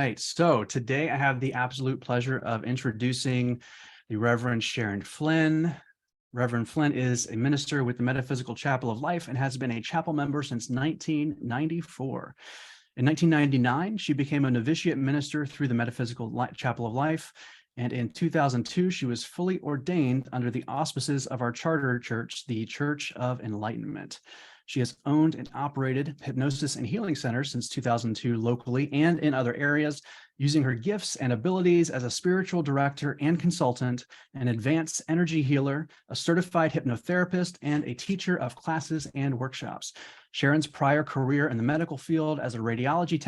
right, so today I have the absolute pleasure of introducing the Reverend Sharon Flynn. Reverend Flynn is a minister with the Metaphysical Chapel of Life and has been a chapel member since 1994. In 1999, she became a novitiate minister through the Metaphysical Chapel of Life, and in 2002, she was fully ordained under the auspices of our charter church, the Church of Enlightenment. She has owned and operated hypnosis and healing centers since 2002 locally and in other areas, using her gifts and abilities as a spiritual director and consultant, an advanced energy healer, a certified hypnotherapist, and a teacher of classes and workshops. Sharon's prior career in the medical field as a radiology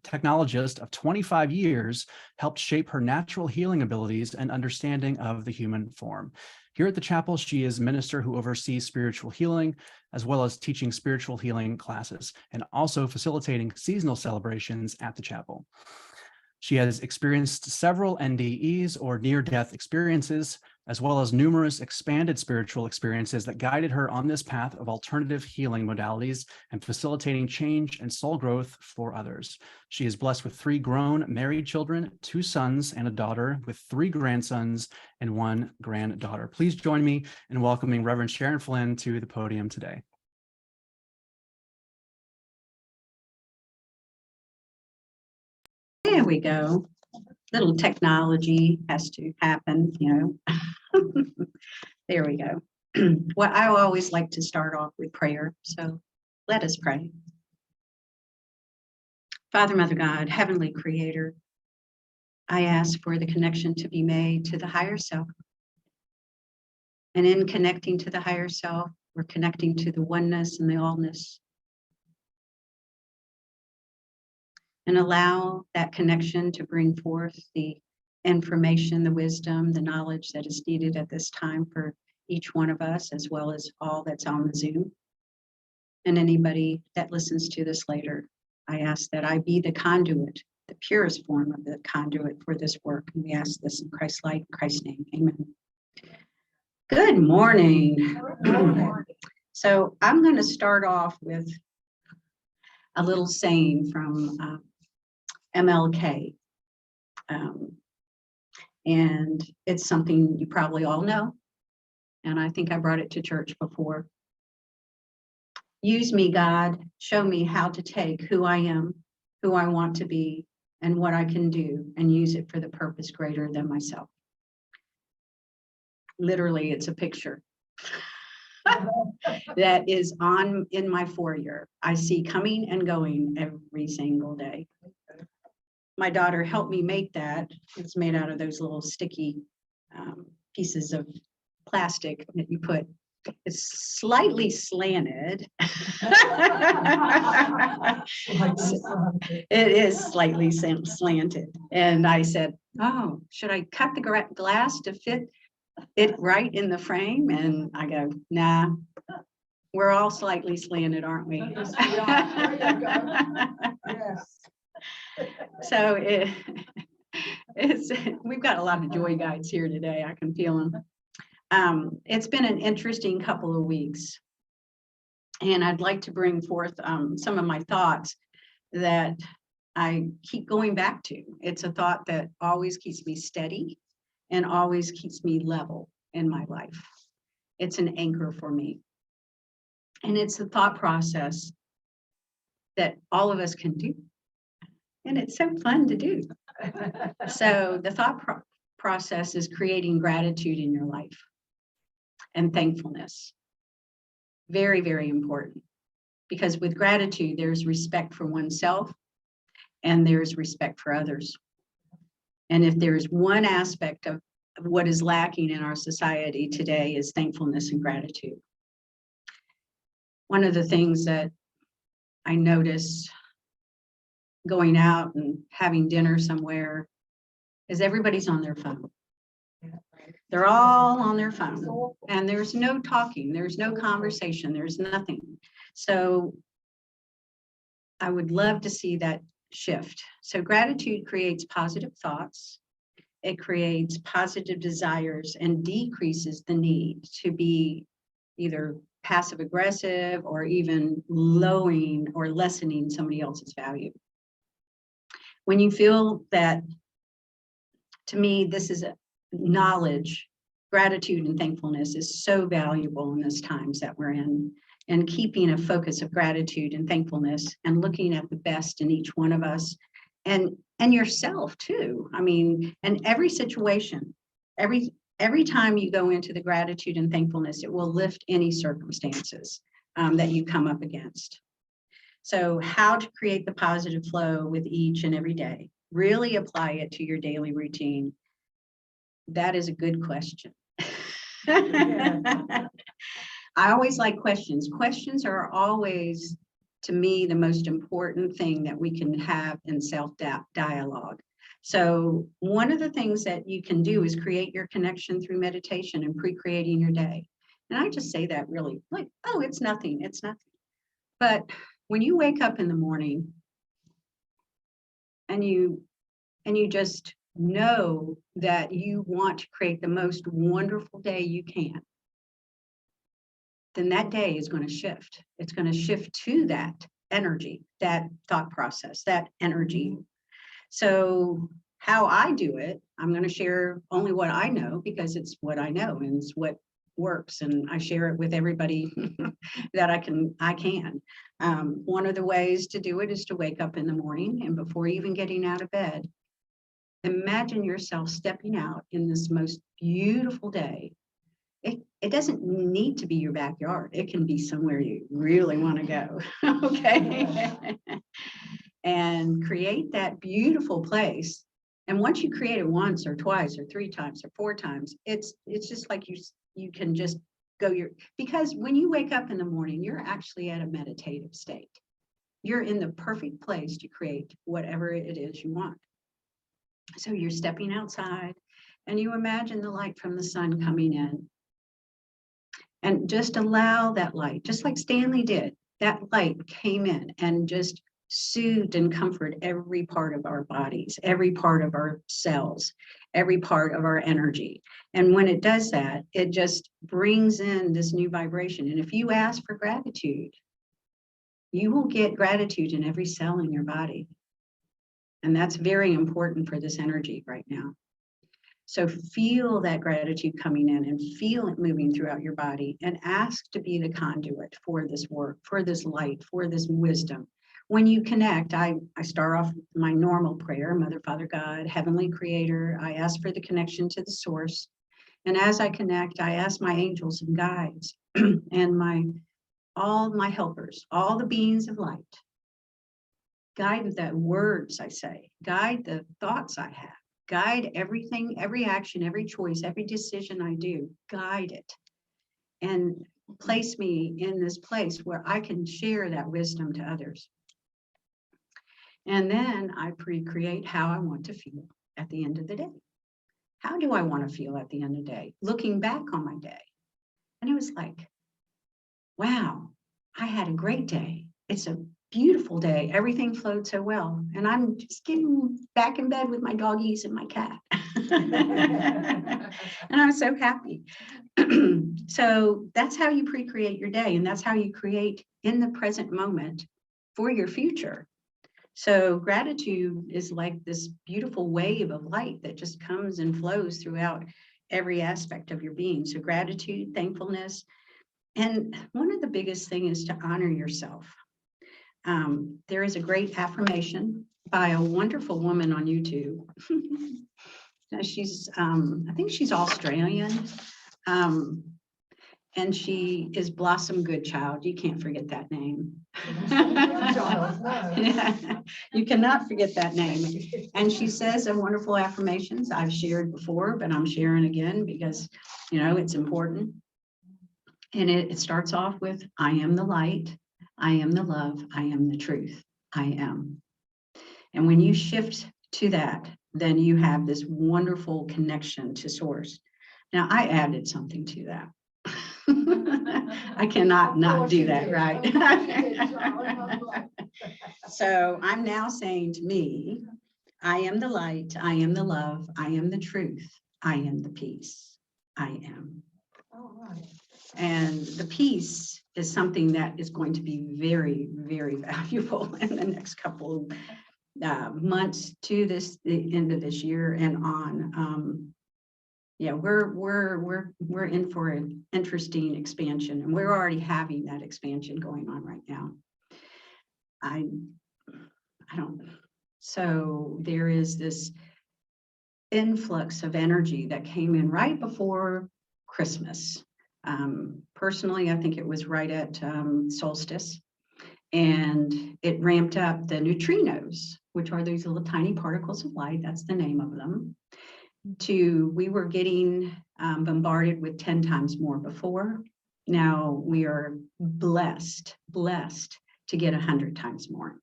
technologist of 25 years helped shape her natural healing abilities and understanding of the human form. Here at the chapel, she is minister who oversees spiritual healing, as well as teaching spiritual healing classes, and also facilitating seasonal celebrations at the chapel. She has experienced several NDEs or near-death experiences, as well as numerous expanded spiritual experiences that guided her on this path of alternative healing modalities and facilitating change and soul growth for others. She is blessed with 3 grown married children, 2 sons and a daughter, with 3 grandsons and 1 granddaughter. Please join me in welcoming Reverend Sharon Flynn to the podium today. There we go. Little technology has to happen, you know. There we go. Well, I always like to start off with prayer, so let us pray. Father, Mother God, Heavenly Creator, I ask for the connection to be made to the higher self. And in connecting to the higher self, we're connecting to the oneness and the allness. And allow that connection to bring forth the information, the wisdom, the knowledge that is needed at this time for each one of us, as well as all that's on the Zoom. And anybody that listens to this later, I ask that I be the conduit, the purest form of the conduit for this work. And we ask this in Christ's light, in Christ's name, amen. Good morning. So I'm going to start off with a little saying from MLK. And it's something you probably all know. And I think I brought it to church before. Use me, God. Show me how to take who I am, who I want to be, and what I can do, and use it for the purpose greater than myself. Literally, it's a picture that is in my foyer. I see coming and going every single day. My daughter helped me make that. It's made out of those little sticky pieces of plastic that you put. It's slightly slanted. It is slightly slanted. And I said, oh, should I cut the glass to fit it right in the frame? And I go, nah, we're all slightly slanted, aren't we? Yes, we are. There you go. Yes. So we've got a lot of joy guides here today. I can feel them. It's been an interesting couple of weeks, and I'd like to bring forth some of my thoughts that I keep going back to. It's a thought that always keeps me steady and always keeps me level in my life. It's an anchor for me. And it's a thought process that all of us can do. And it's so fun to do. So the thought process is creating gratitude in your life and thankfulness. Very, very important. Because with gratitude, there's respect for oneself and there's respect for others. And if there's one aspect of what is lacking in our society today is thankfulness and gratitude. One of the things that I notice going out and having dinner somewhere is everybody's on their phone. They're all on their phone and there's no talking, there's no conversation, there's nothing. So I would love to see that shift. So gratitude creates positive thoughts. It creates positive desires and decreases the need to be either passive aggressive or even lowering or lessening somebody else's value. When you feel that, to me, this is a knowledge, gratitude and thankfulness is so valuable in these times that we're in, and keeping a focus of gratitude and thankfulness and looking at the best in each one of us and yourself too. I mean, and every situation, every time you go into the gratitude and thankfulness, it will lift any circumstances that you come up against. So how to create the positive flow with each and every day, really apply it to your daily routine. That is a good question. I always like questions. Questions are always, to me, the most important thing that we can have in self-dialogue. So one of the things that you can do is create your connection through meditation and pre-creating your day. And I just say that really like, oh, it's nothing, it's nothing. But when you wake up in the morning and you just know that you want to create the most wonderful day you can, then that day is going to shift. It's going to shift to that energy, that thought process, that energy. So how I do it, I'm going to share only what I know because it's what I know and it's what works, and I share it with everybody that I can. One of the ways to do it is to wake up in the morning, and before even getting out of bed, imagine yourself stepping out in this most beautiful day. It doesn't need to be your backyard. It can be somewhere you really want to go. Okay. And create that beautiful place. And once you create it once or twice or 3 times or 4 times, it's just like you can just go because when you wake up in the morning, you're actually at a meditative state. You're in the perfect place to create whatever it is you want. So you're stepping outside and you imagine the light from the sun coming in. And just allow that light, just like Stanley did, that light came in and just soothed and comforted every part of our bodies, every part of our cells, every part of our energy. And when it does that, it just brings in this new vibration. And if you ask for gratitude, you will get gratitude in every cell in your body. And that's very important for this energy right now. So feel that gratitude coming in and feel it moving throughout your body, and ask to be the conduit for this work, for this light, for this wisdom. When you connect, I start off with my normal prayer, Mother, Father, God, Heavenly Creator. I ask for the connection to the source. And as I connect, I ask my angels and guides and all my helpers, all the beings of light, guide the words I say, guide the thoughts I have. Guide everything, every action, every choice, every decision I do, guide it and place me in this place where I can share that wisdom to others. And then I pre-create how I want to feel at the end of the day. How do I want to feel at the end of the day? Looking back on my day. And it was like, wow, I had a great day. It's a beautiful day. Everything flowed so well. And I'm just getting back in bed with my doggies and my cat. And I'm so happy. So that's how you pre-create your day. And that's how you create in the present moment for your future. So gratitude is like this beautiful wave of light that just comes and flows throughout every aspect of your being. So gratitude, thankfulness. And one of the biggest things is to honor yourself. There is a great affirmation by a wonderful woman on YouTube. She's, I think she's Australian. And she is Blossom Goodchild. You can't forget that name. Yeah, you cannot forget that name. And she says a wonderful affirmations I've shared before, but I'm sharing again because, it's important. And it starts off with, I am the light. I am the love. I am the truth. I am. And when you shift to that, then you have this wonderful connection to source. Now, I added something to that. I cannot not do that, right? So I'm now saying to me, I am the light. I am the love. I am the truth. I am the peace. I am. All right. And the peace is something that is going to be very, very valuable in the next couple months to the end of this year and on. Yeah, we're in for an interesting expansion, and we're already having that expansion going on right now. I don't. So there is this influx of energy that came in right before Christmas. Personally, I think it was right at solstice, and it ramped up the neutrinos, which are these little tiny particles of light. That's the name of them. We were getting bombarded with 10 times more before. Now we are blessed to get 100 times more.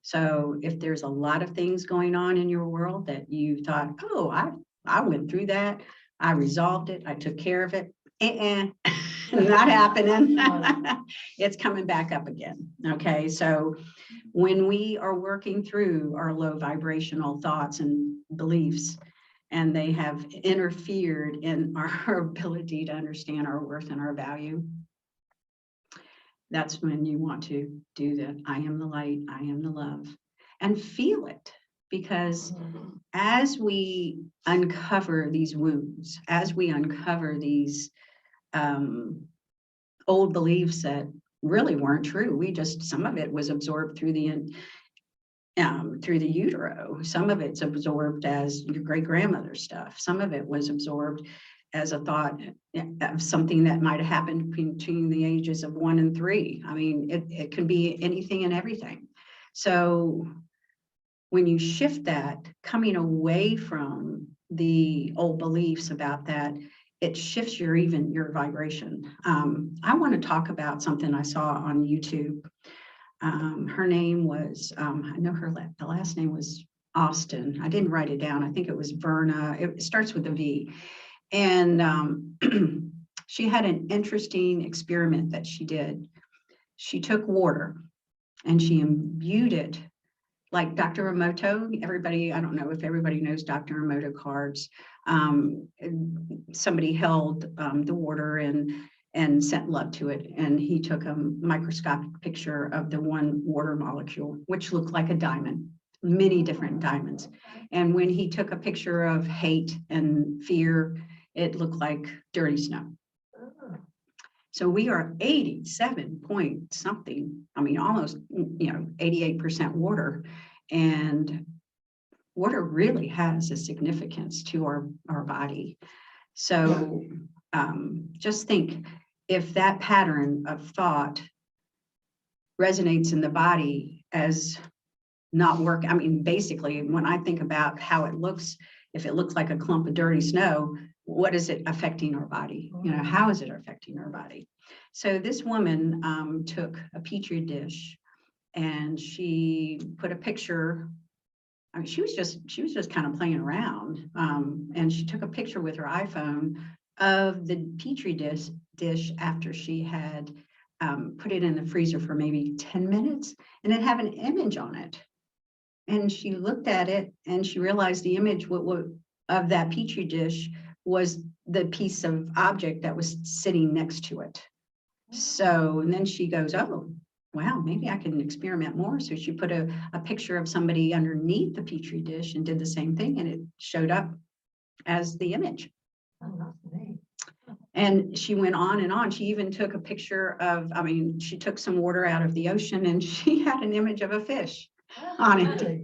So if there's a lot of things going on in your world that you thought, oh, I went through that, I resolved it, I took care of it, not happening. It's coming back up again. Okay, so when we are working through our low vibrational thoughts and beliefs, and they have interfered in our ability to understand our worth and our value, that's when you want to do the I am the light, I am the love, and feel it. Because as we uncover these wounds, as we uncover these old beliefs that really weren't true, some of it was absorbed through the utero. Some of it's absorbed as your great-grandmother's stuff. Some of it was absorbed as a thought of something that might have happened between the ages of 1 and 3. I mean, it can be anything and everything. So when you shift that, coming away from the old beliefs about that, it shifts your vibration. I want to talk about something I saw on YouTube. Her name was, I know the last name was Austin. I didn't write it down. I think it was Verna. It starts with a V. And she had an interesting experiment that she did. She took water and she imbued it, like Dr. Emoto. I don't know if everybody knows Dr. Emoto cards. Somebody held the water and sent love to it. And he took a microscopic picture of the one water molecule, which looked like a diamond, many different diamonds. And when he took a picture of hate and fear, it looked like dirty snow. So we are 87 point something, I mean, almost, 88% water. And water really has a significance to our body. So just think, if that pattern of thought resonates in the body as not work, I mean, basically, when I think about how it looks, if it looks like a clump of dirty snow, what is it affecting our body? How is it affecting our body? So this woman took a petri dish and she put a picture. I mean, she was just kind of playing around, and she took a picture with her iPhone of the petri dish after she had put it in the freezer for maybe 10 minutes, and it had an image on it. And she looked at it and she realized the image of that petri dish was the piece of object that was sitting next to it. So, and then she goes, oh, wow, maybe I can experiment more. So she put a picture of somebody underneath the petri dish and did the same thing, and it showed up as the image. And she went on and on. She even took a picture of, she took some water out of the ocean and she had an image of a fish on it.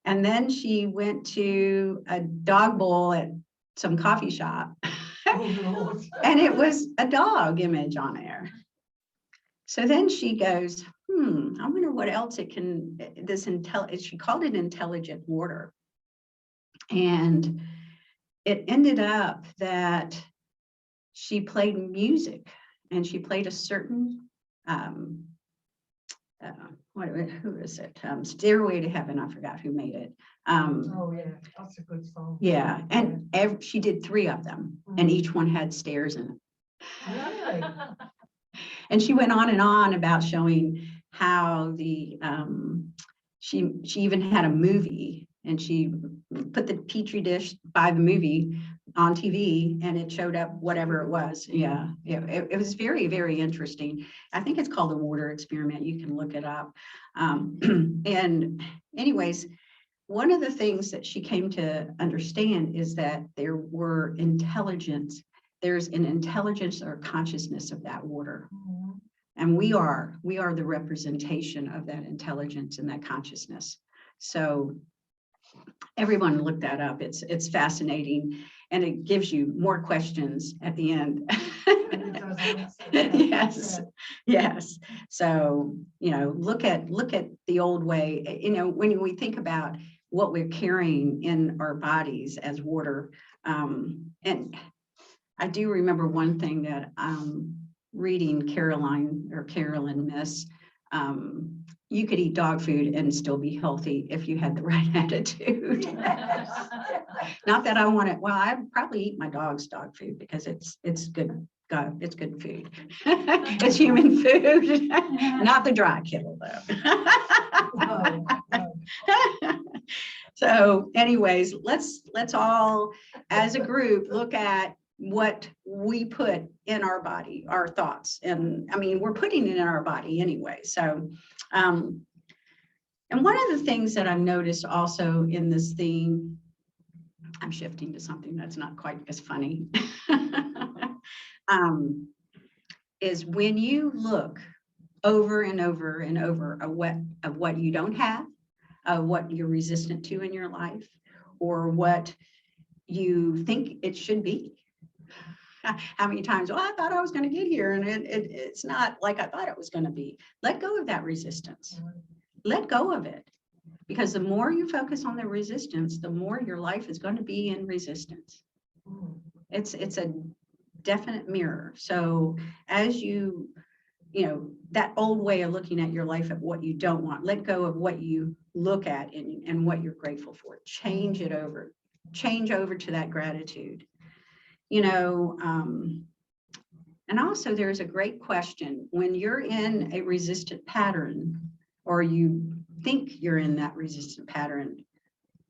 And then she went to a dog bowl at some coffee shop. And it was a dog image on there. So then she goes, I wonder what else it can, she called it intelligent water. And it ended up that she played music, and she played a certain, who is it? Stairway to Heaven. I forgot who made it. Oh yeah, that's a good song. Yeah, and she did 3 of them, and each one had stairs in it. Really? And she went on and on about showing how she even had a movie, and she put the petri dish by the movie on TV and it showed up whatever it was. Yeah, it was very, very interesting. I think it's called the water experiment. You can look it up. And anyways, one of the things that she came to understand is that there were intelligence. There's an intelligence or consciousness of that water. And we are the representation of that intelligence and that consciousness. So everyone look that up. It's fascinating, and it gives you more questions at the end. Yes. So, look at the old way. When we think about what we're carrying in our bodies as water, and I do remember one thing that reading Carolyn Miss, you could eat dog food and still be healthy if you had the right attitude. Not that I want it. Well, I probably eat my dog's dog food because it's good. God, it's good food. It's human food, not the dry kibble though. So anyways, let's all as a group look at what we put in our body, our thoughts. And I mean, we're putting it in our body anyway. So, and one of the things that I've noticed also in this theme, I'm shifting to something that's not quite as funny, is when you look over and over and over of what you don't have, what you're resistant to in your life, or what you think it should be. How many times, I thought I was going to get here and it's not like I thought it was going to be. Let go of that resistance. Let go of it. Because the more you focus on the resistance, the more your life is going to be in resistance. It's a definite mirror. So as that old way of looking at your life, at what you don't want, let go of what you look at and what you're grateful for. Change over to that gratitude. And also there's a great question when you're in a resistant pattern, or you think you're in that resistant pattern,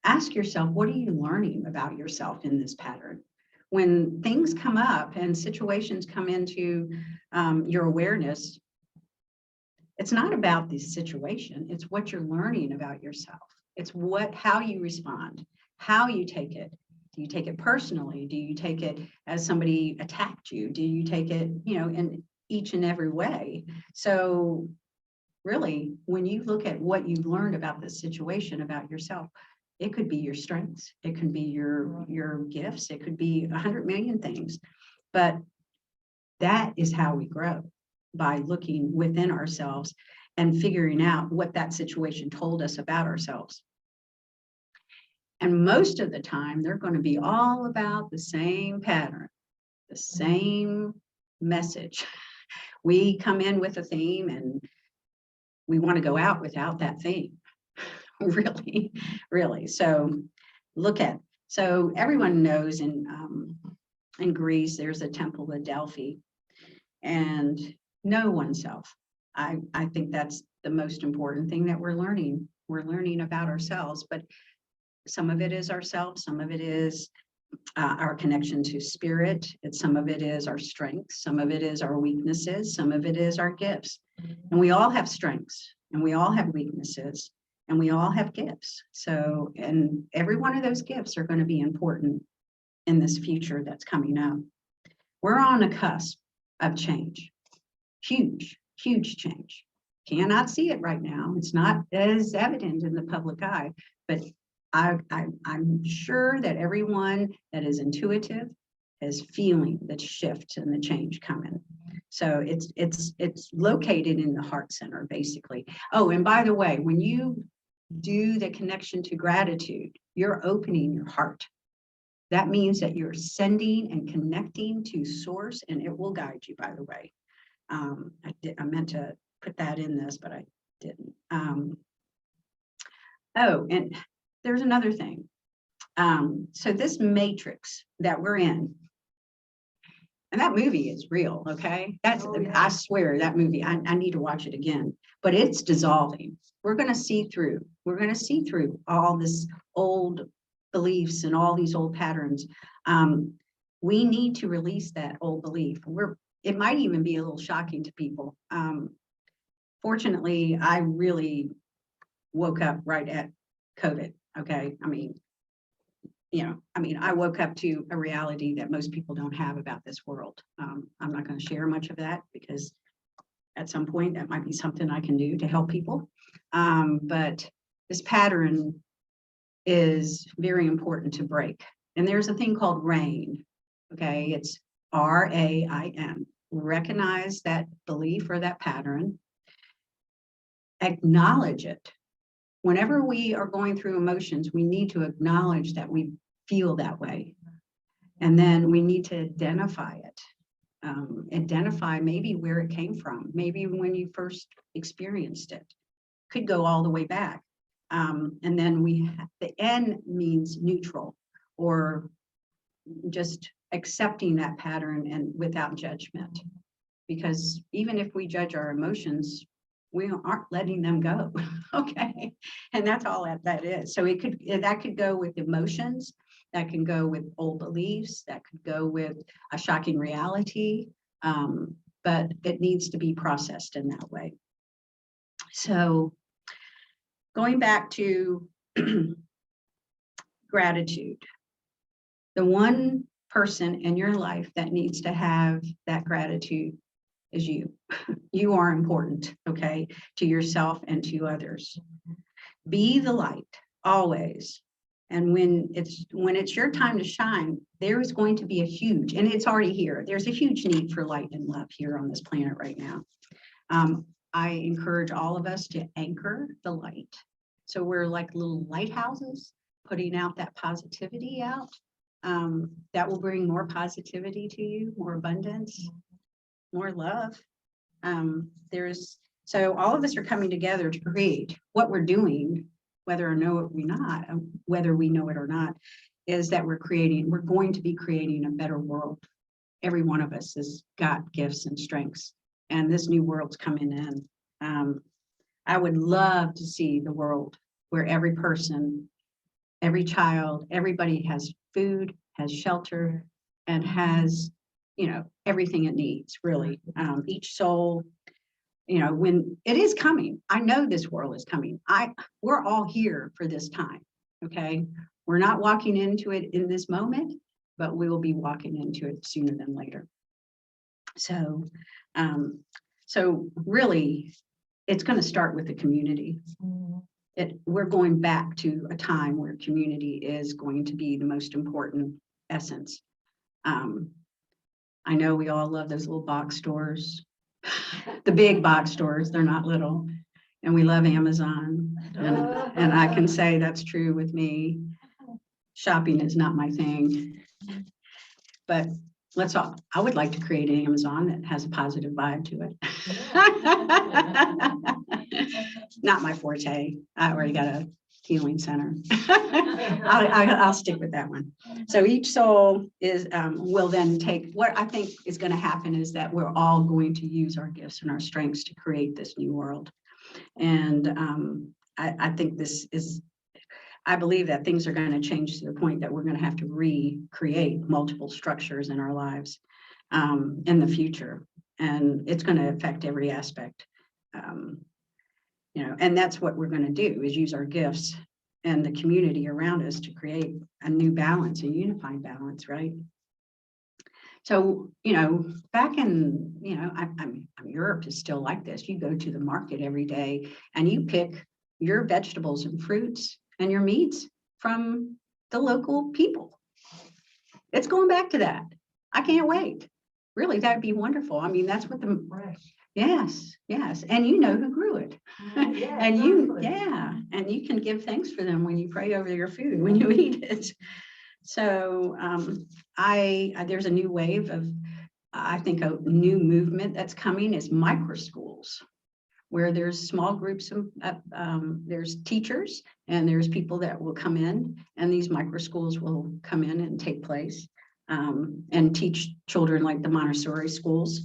ask yourself, what are you learning about yourself in this pattern? When things come up and situations come into your awareness, it's not about the situation, it's what you're learning about yourself. It's how you respond, how you take it. Do you take it personally? Do you take it as somebody attacked you? Do you take it, in each and every way? So really, when you look at what you've learned about this situation, about yourself, it could be your strengths, it could be your gifts, it could be 100 million things. But that is how we grow, by looking within ourselves and figuring out what that situation told us about ourselves. And most of the time, they're going to be all about the same pattern, the same message. We come in with a theme and we want to go out without that theme. Really, really. So so everyone knows in Greece, there's a temple of Delphi, and know oneself. I think that's the most important thing that we're learning. We're learning about ourselves, but some of it is ourselves, some of it is our connection to spirit, some of it is our strengths, some of it is our weaknesses, some of it is our gifts. And we all have strengths, and we all have weaknesses, and we all have gifts. So, and every one of those gifts are going to be important in this future that's coming up. We're on a cusp of change, huge, huge change. Cannot see it right now. It's not as evident in the public eye, but I'm sure that everyone that is intuitive is feeling the shift and the change coming. So it's located in the heart center, basically. Oh, and by the way, when you do the connection to gratitude, you're opening your heart. That means that you're sending and connecting to source, and it will guide you, by the way. I meant to put that in this, but I didn't. Oh, and there's another thing. So this matrix that we're in, and that movie is real, okay? I swear that movie, I need to watch it again, but it's dissolving. We're going to see through. We're going to see through all this old beliefs and all these old patterns We need to release that old belief. It might even be a little shocking to people. Fortunately, I really woke up right at COVID. Okay. I woke up to a reality that most people don't have about this world. I'm not going to share much of that because at some point that might be something I can do to help people. But this pattern is very important to break. And there's a thing called RAIN. Okay. It's RAIN. Recognize that belief or that pattern. Acknowledge it. Whenever we are going through emotions, we need to acknowledge that we feel that way. And then we need to identify it. Identify maybe where it came from, maybe when you first experienced it. Could go all the way back. And then the N means neutral, or just accepting that pattern and without judgment. Because even if we judge our emotions, we aren't letting them go. Okay. And that's all that is. So that could go with emotions, that can go with old beliefs, that could go with a shocking reality. But it needs to be processed in that way. So going back to gratitude, the one person in your life that needs to have that gratitude is you. You are important, okay, to yourself and to others. Be the light always. And when it's your time to shine, there is going to be and it's already here. There's a huge need for light and love here on this planet right now. I encourage all of us to anchor the light. So we're like little lighthouses, putting out that positivity out. That will bring more positivity to you, more abundance, more love. So all of us are coming together to create. What we're doing, whether we know it or not, is that we're going to be creating a better world. Every one of us has got gifts and strengths, and this new world's coming in. I would love to see the world where every person, every child, everybody has food, has shelter, and has, everything it needs, really. Each soul, when it is coming, I know this world is coming. We're all here for this time, okay? We're not walking into it in this moment, but we will be walking into it sooner than later. So really, it's going to start with the community. We're going back to a time where community is going to be the most important essence. I know we all love those little box stores, the big box stores, they're not little, and we love Amazon. And I can say that's true with me. Shopping is not my thing, but I would like to create an Amazon that has a positive vibe to it. Not my forte. I already got a healing center. I'll stick with that one. So each soul will then take, what I think is going to happen is that we're all going to use our gifts and our strengths to create this new world. And I think I believe that things are going to change to the point that we're going to have to recreate multiple structures in our lives in the future. And it's going to affect every aspect. And that's what we're going to do, is use our gifts and the community around us to create a new balance, a unified balance, right? So, back in, Europe is still like this. You go to the market every day and you pick your vegetables and fruits and your meats from the local people. It's going back to that. I can't wait. Really, that'd be wonderful. I mean, that's what yes. And you know who grew it. And and you can give thanks for them when you pray over your food, when you eat it. So there's a new wave of, I think a new movement that's coming is micro schools, where there's small groups of, there's teachers and there's people that will come in, and these micro schools will come in and take place and teach children, like the Montessori schools.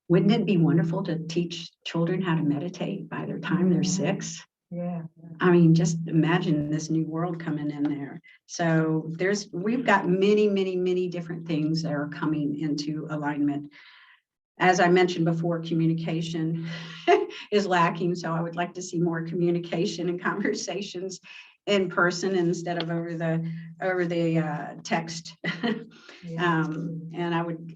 Wouldn't it be wonderful to teach children how to meditate by the time they're 6? Yeah. I mean, just imagine this new world coming in there. So we've got many, many, many different things that are coming into alignment. As I mentioned before, communication is lacking. So I would like to see more communication and conversations in person instead of over the text. And I would,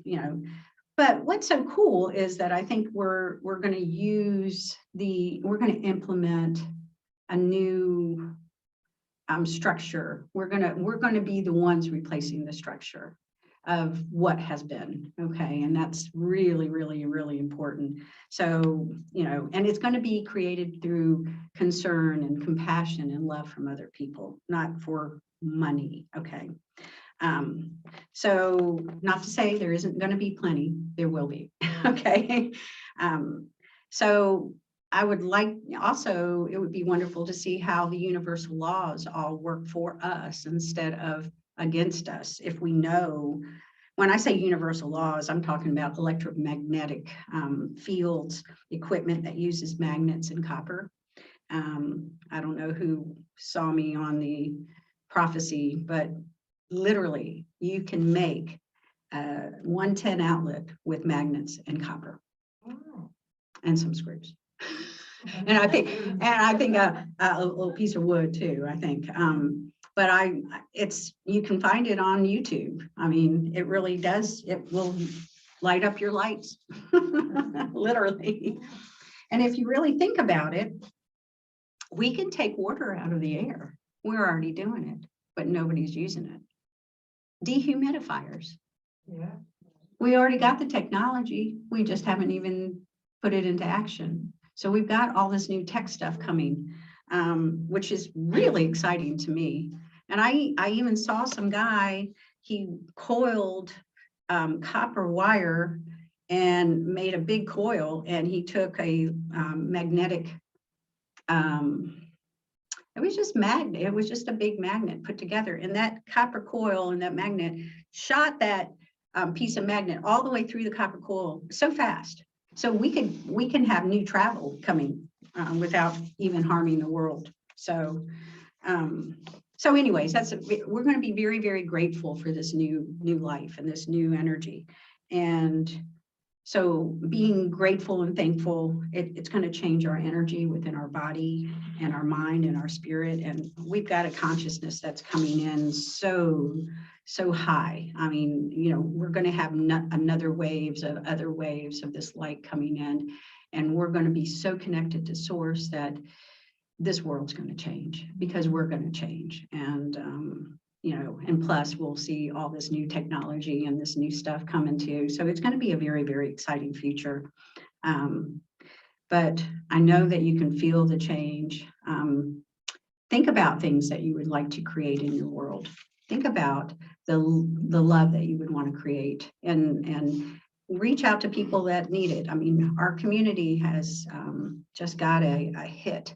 but what's so cool is that I think we're going to implement a new structure. We're going to be the ones replacing the structure of what has been. Okay. And that's really, really, really important. So, and it's going to be created through concern and compassion and love from other people, not for money. Okay. So not to say there isn't going to be plenty, there will be. Okay. So I would like also, it would be wonderful to see how the universal laws all work for us instead of against us. If we know, when I say universal laws, I'm talking about electromagnetic fields, equipment that uses magnets and copper. I don't know who saw me on the prophecy, but literally you can make a 110 outlet with magnets and copper and some screws. And I think a little piece of wood too, I think. But you can find it on YouTube. I mean, it really does. It will light up your lights, literally. And if you really think about it, we can take water out of the air. We're already doing it, but nobody's using it. Dehumidifiers. Yeah. We already got the technology. We just haven't even put it into action. So we've got all this new tech stuff coming, which is really exciting to me. And I even saw some guy, he coiled copper wire and made a big coil, and he took a magnetic, it was just a big magnet put together, and that copper coil and that magnet shot that piece of magnet all the way through the copper coil so fast. So we can have new travel coming without even harming the world. So anyways, we're going to be very, very grateful for this new life and this new energy. And so being grateful and thankful, it's going to change our energy within our body and our mind and our spirit. And we've got a consciousness that's coming in so high. I mean, we're going to have other waves of this light coming in. And we're going to be so connected to source that this world's going to change because we're going to change. And, and plus we'll see all this new technology and this new stuff coming too. So it's going to be a very, very exciting future. But I know that you can feel the change. Think about things that you would like to create in your world. Think about the love that you would want to create and reach out to people that need it. I mean, our community has just got a hit.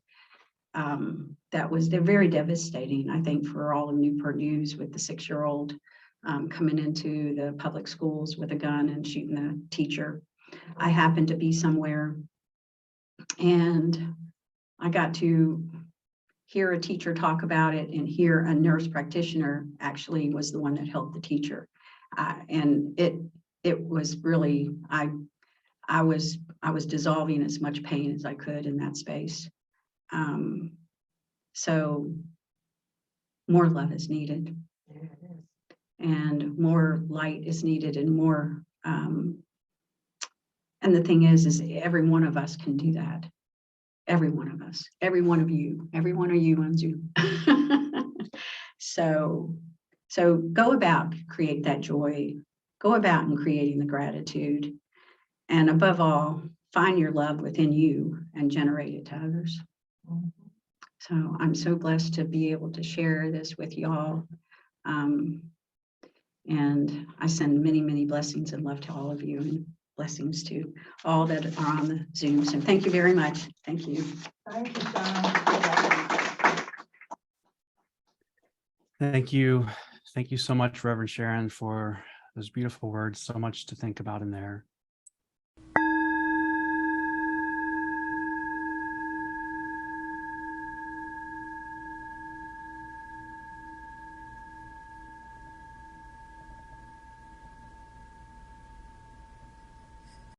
They're very devastating, I think, for all of Newport News with the 6-year-old coming into the public schools with a gun and shooting the teacher. I happened to be somewhere and I got to hear a teacher talk about it and hear a nurse practitioner actually was the one that helped the teacher. And it was really, I was dissolving as much pain as I could in that space. So more love is needed and more light is needed and more, and the thing is every one of us can do that. Every one of us, every one of you on Zoom. So go about, create that joy, go about in creating the gratitude. And above all, find your love within you and generate it to others. So I'm so blessed to be able to share this with y'all. And I send many, many blessings and love to all of you, and blessings to all that are on the Zoom. So thank you very much. Thank you. Thank you, Sharon. Thank you. Thank you so much, Reverend Sharon, for those beautiful words. So much to think about in there.